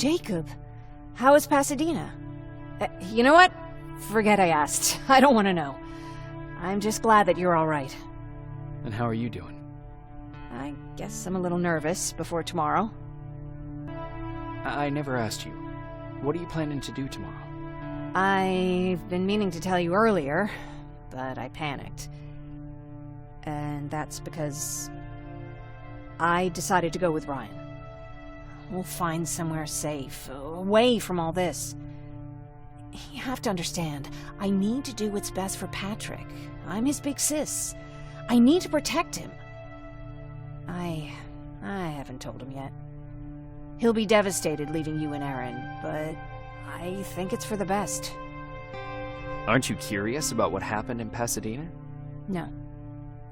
Jacob, how is Pasadena? You know what? Forget I asked. I don't want to know. I'm just glad that you're all right. And how are you doing? I guess I'm a little nervous before tomorrow. I never asked you. What are you planning to do tomorrow? I've been meaning to tell you earlier, but I panicked. And that's because I decided to go with Ryan. We'll find somewhere safe, away from all this. You have to understand, I need to do what's best for Patrick. I'm his big sis. I need to protect him. I haven't told him yet. He'll be devastated leaving you and Erin, but I think it's for the best. Aren't you curious about what happened in Pasadena? No.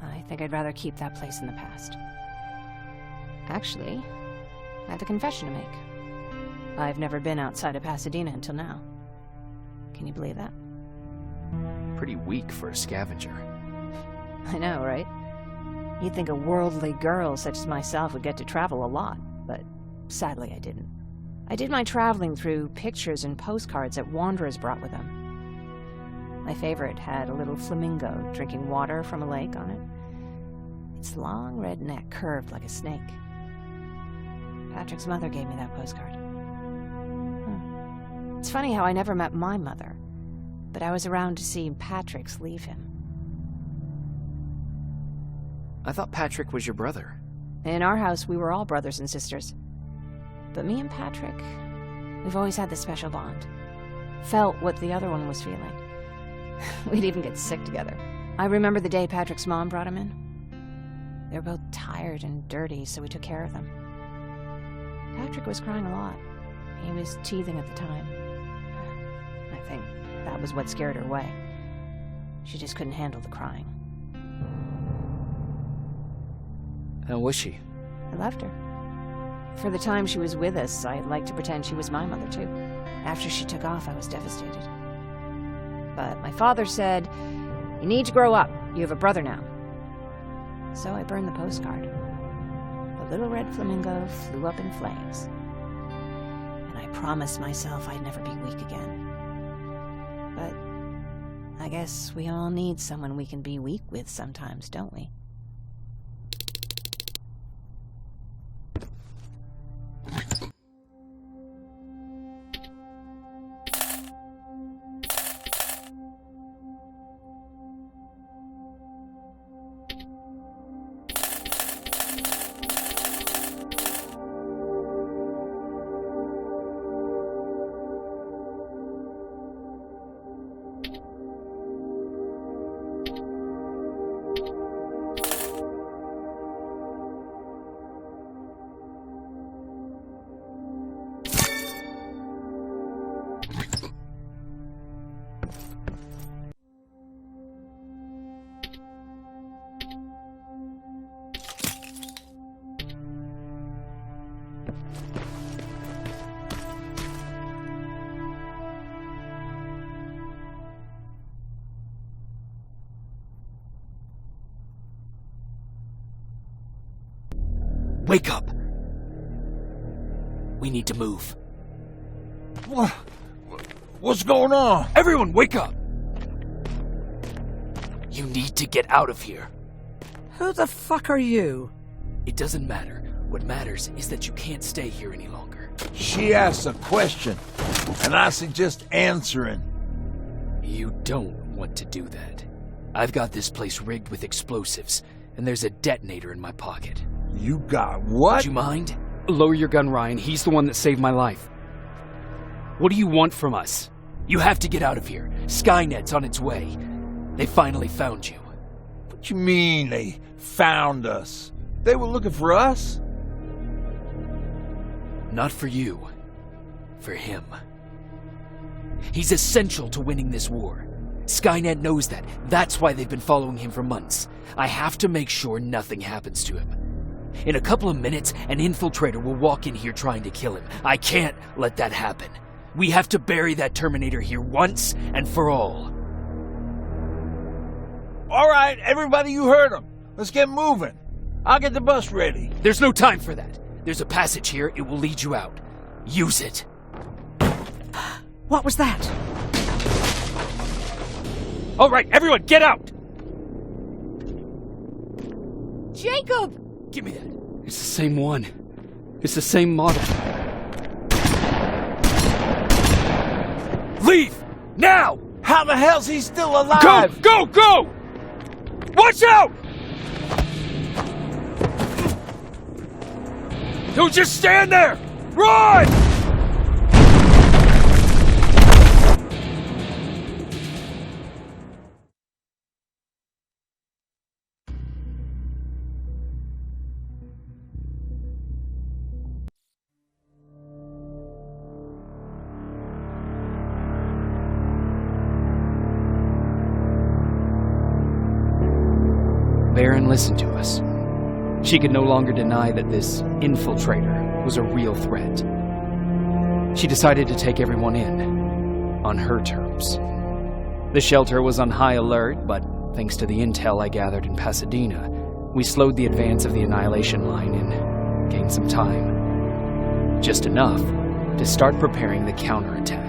I think I'd rather keep that place in the past. Actually, I have a confession to make. I've never been outside of Pasadena until now. Can you believe that? Pretty weak for a scavenger. I know, right? You'd think a worldly girl such as myself would get to travel a lot, but sadly I didn't. I did my traveling through pictures and postcards that wanderers brought with them. My favorite had a little flamingo drinking water from a lake on it. Its long red neck curved like a snake. Patrick's mother gave me that postcard. It's funny how I never met my mother, but I was around to see Patrick's leave him. I thought Patrick was your brother. In our house, we were all brothers and sisters. But me and Patrick, we've always had this special bond. Felt what the other one was feeling. We'd even get sick together. I remember the day Patrick's mom brought him in. They were both tired and dirty, so we took care of them. Patrick was crying a lot. He was teething at the time. I think that was what scared her away. She just couldn't handle the crying. How was she? I loved her. For the time she was with us, I liked to pretend she was my mother too. After she took off, I was devastated. But my father said, "You need to grow up. You have a brother now." So I burned the postcard. The little red flamingo flew up in flames. And I promised myself I'd never be weak again. But I guess we all need someone we can be weak with sometimes, don't we? Wake up! We need to move. What's going on? Everyone, wake up! You need to get out of here. Who the fuck are you? It doesn't matter. What matters is that you can't stay here any longer. She asked a question, and I suggest answering. You don't want to do that. I've got this place rigged with explosives, and there's a detonator in my pocket. You got what? Would you mind? Lower your gun, Ryan. He's the one that saved my life. What do you want from us? You have to get out of here. Skynet's on its way. They finally found you. What you mean they found us? They were looking for us? Not for you. For him. He's essential to winning this war. Skynet knows that. That's why they've been following him for months. I have to make sure nothing happens to him. In a couple of minutes, an infiltrator will walk in here trying to kill him. I can't let that happen. We have to bury that Terminator here once and for all. All right, everybody, you heard him. Let's get moving. I'll get the bus ready. There's no time for that. There's a passage here. It will lead you out. Use it. What was that? All right, everyone, get out! Jacob! Give me that. It's the same one. It's the same model. Leave! Now! How the hell's he still alive? Go! Go! Go! Watch out! Don't just stand there! Run! Erin listened to us. She could no longer deny that this infiltrator was a real threat. She decided to take everyone in, on her terms. The shelter was on high alert, but thanks to the intel I gathered in Pasadena, we slowed the advance of the Annihilation Line and gained some time. Just enough to start preparing the counterattack.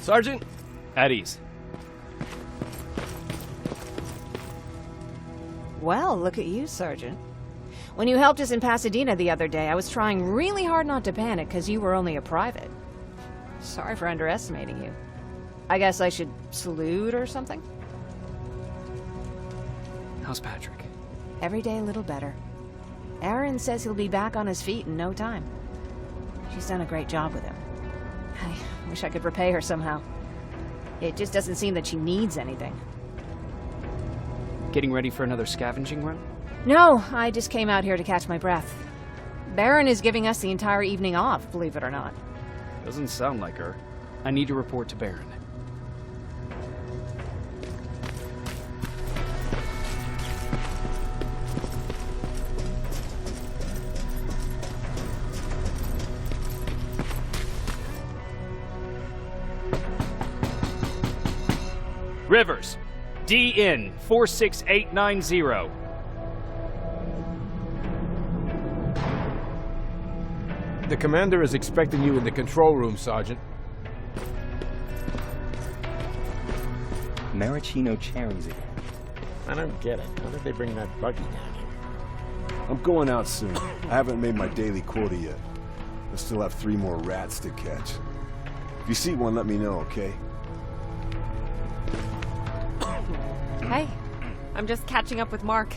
Sergeant? At ease. Well, look at you, Sergeant. When you helped us in Pasadena the other day, I was trying really hard not to panic because you were only a private. Sorry for underestimating you. I guess I should salute or something? How's Patrick? Every day a little better. Erin says he'll be back on his feet in no time. She's done a great job with him. I wish I could repay her somehow. It just doesn't seem that she needs anything. Getting ready for another scavenging run? No, I just came out here to catch my breath. Baron is giving us the entire evening off, believe it or not. Doesn't sound like her. I need to report to Baron. Rivers, DN 46890. The commander is expecting you in the control room, Sergeant. Maraschino cherries again. I don't get it. How did they bring that buggy down here? I'm going out soon. I haven't made my daily quota yet. I still have 3 more rats to catch. If you see one, let me know, okay? Hey, I'm just catching up with Mark.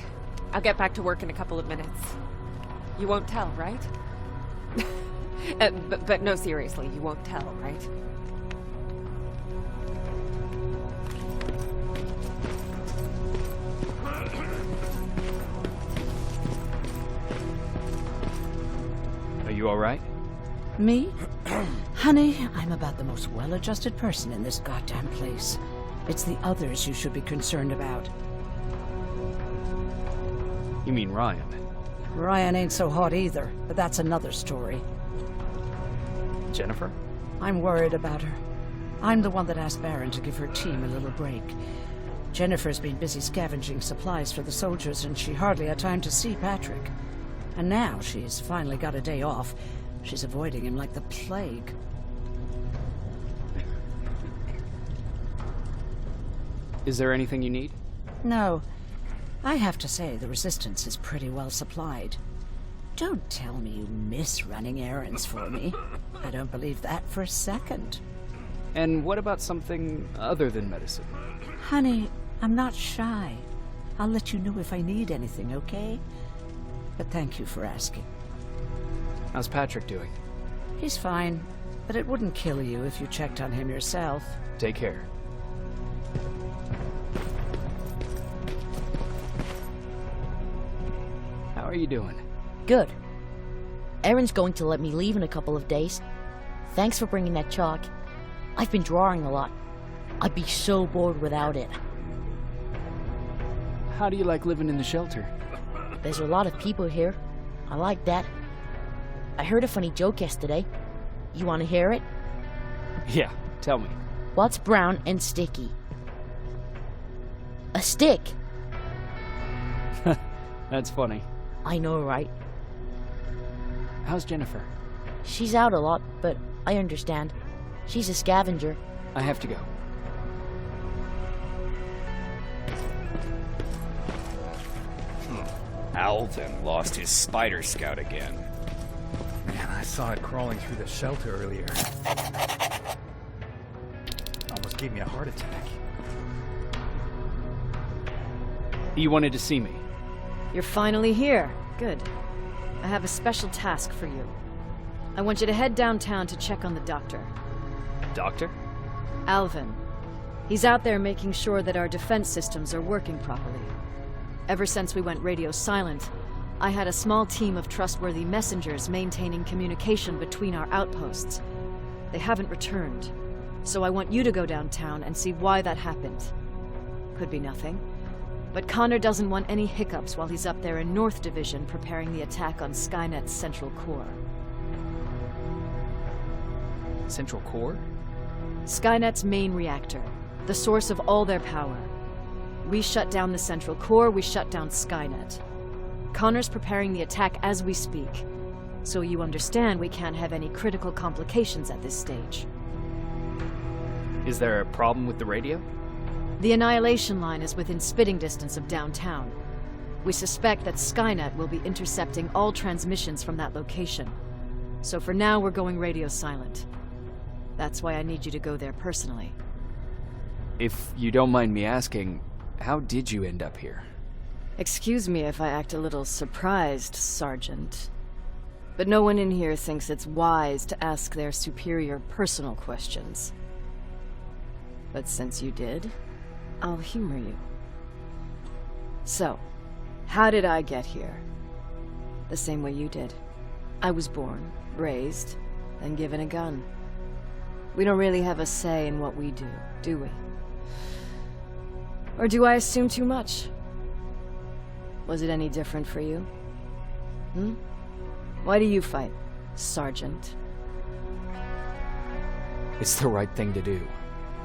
I'll get back to work in a couple of minutes. You won't tell, right? But no, seriously, you won't tell, right? Are you all right? Me? Honey, I'm about the most well-adjusted person in this goddamn place. It's the others you should be concerned about. You mean Ryan? Ryan ain't so hot either, but that's another story. Jennifer? I'm worried about her. I'm the one that asked Baron to give her team a little break. Jennifer's been busy scavenging supplies for the soldiers, and she hardly had time to see Patrick. And now she's finally got a day off. She's avoiding him like the plague. Is there anything you need? No. I have to say the Resistance is pretty well supplied. Don't tell me you miss running errands for me. I don't believe that for a second. And what about something other than medicine? Honey, I'm not shy. I'll let you know if I need anything, okay? But thank you for asking. How's Patrick doing? He's fine, but it wouldn't kill you if you checked on him yourself. Take care. How are you doing? Good. Erin's going to let me leave in a couple of days. Thanks for bringing that chalk. I've been drawing a lot. I'd be so bored without it. How do you like living in the shelter? There's a lot of people here. I like that. I heard a funny joke yesterday. You want to hear it? Yeah, tell me. What's brown and sticky? A stick. That's funny. I know, right? How's Jennifer? She's out a lot, but I understand. She's a scavenger. I have to go. Alvin lost his spider scout again. Man, I saw it crawling through the shelter earlier. Almost gave me a heart attack. You wanted to see me? You're finally here. Good. I have a special task for you. I want you to head downtown to check on the doctor. Doctor? Alvin. He's out there making sure that our defense systems are working properly. Ever since we went radio silent, I had a small team of trustworthy messengers maintaining communication between our outposts. They haven't returned, so I want you to go downtown and see why that happened. Could be nothing, but Connor doesn't want any hiccups while he's up there in North Division preparing the attack on Skynet's central core. Central core? Skynet's main reactor, the source of all their power. We shut down the central core, we shut down Skynet. Connor's preparing the attack as we speak, so you understand we can't have any critical complications at this stage. Is there a problem with the radio? The Annihilation Line is within spitting distance of downtown. We suspect that Skynet will be intercepting all transmissions from that location. So for now, we're going radio silent. That's why I need you to go there personally. If you don't mind me asking, how did you end up here? Excuse me if I act a little surprised, Sergeant. But no one in here thinks it's wise to ask their superior personal questions. But since you did, I'll humor you. So, how did I get here? The same way you did. I was born, raised, and given a gun. We don't really have a say in what we do we? Or do I assume too much? Was it any different for you? Why do you fight, Sergeant? It's the right thing to do.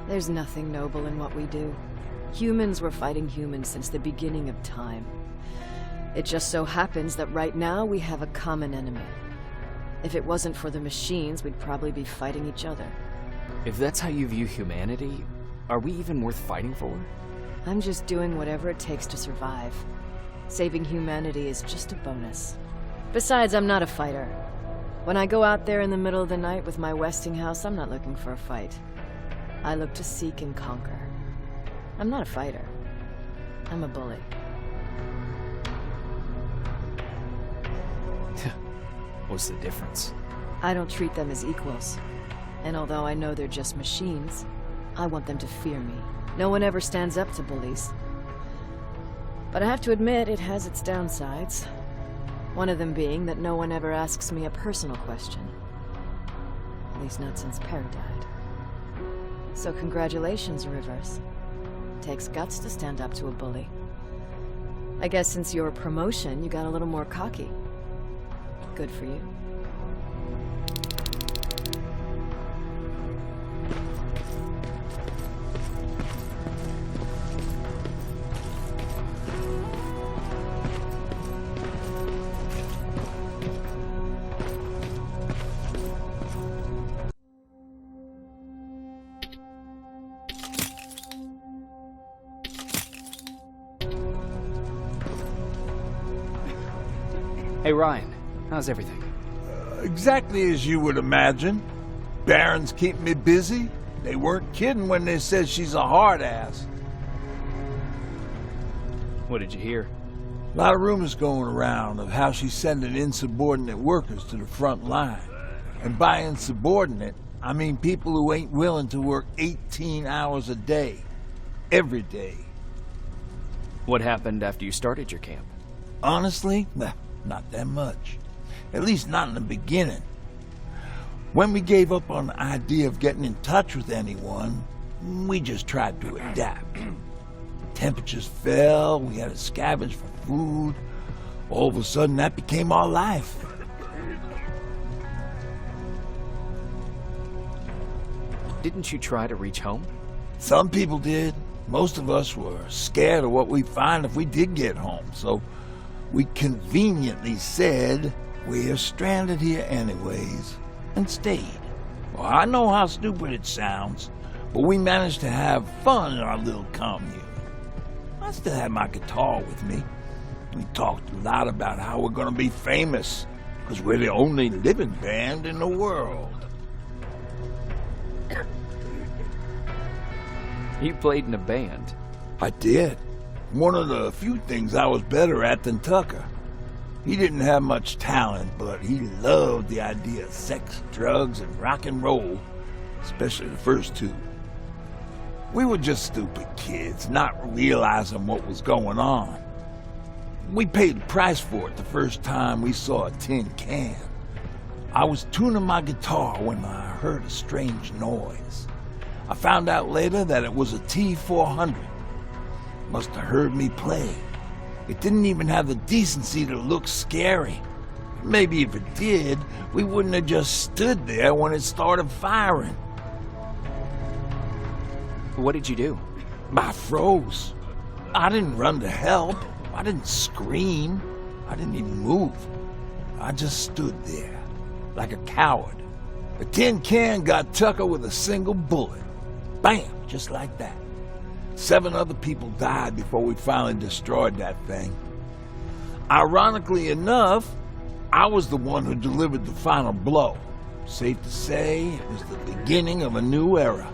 There's nothing noble in what we do. Humans were fighting humans since the beginning of time. It just so happens that right now we have a common enemy. If it wasn't for the machines, we'd probably be fighting each other. If that's how you view humanity, are we even worth fighting for? I'm just doing whatever it takes to survive. Saving humanity is just a bonus. Besides, I'm not a fighter. When I go out there in the middle of the night with my Westinghouse, I'm not looking for a fight. I look to seek and conquer. I'm not a fighter. I'm a bully. What's the difference? I don't treat them as equals. And although I know they're just machines, I want them to fear me. No one ever stands up to bullies. But I have to admit, it has its downsides. One of them being that no one ever asks me a personal question. At least not since Perry died. So congratulations, Rivers. Takes guts to stand up to a bully. I guess since your promotion, you got a little more cocky. Good for you. Hey Ryan, how's everything? Exactly as you would imagine. Barons keep me busy. They weren't kidding when they said she's a hard ass. What did you hear? A lot of rumors going around of how she's sending insubordinate workers to the front line. And by insubordinate, I mean people who ain't willing to work 18 hours a day. Every day. What happened after you started your camp? Honestly, not that much. At least not in the beginning. When we gave up on the idea of getting in touch with anyone, we just tried to adapt. Temperatures fell, we had to scavenge for food. All of a sudden, that became our life. Didn't you try to reach home? Some people did. Most of us were scared of what we'd find if we did get home, so we conveniently said we're stranded here anyways, and stayed. Well, I know how stupid it sounds, but we managed to have fun in our little commune. I still had my guitar with me. We talked a lot about how we're gonna be famous, because we're the only living band in the world. You played in a band. I did. One of the few things I was better at than Tucker. He didn't have much talent, but he loved the idea of sex, drugs, and rock and roll, especially the first two. We were just stupid kids, not realizing what was going on. We paid the price for it the first time we saw a tin can. I was tuning my guitar when I heard a strange noise. I found out later that it was a T-400. Must have heard me play. It didn't even have the decency to look scary. Maybe if it did, we wouldn't have just stood there when it started firing. What did you do? I froze. I didn't run to help. I didn't scream. I didn't even move. I just stood there, like a coward. The tin can got Tucker with a single bullet. Bam! Just like that. 7 other people died before we finally destroyed that thing. Ironically enough, I was the one who delivered the final blow. Safe to say, it was the beginning of a new era.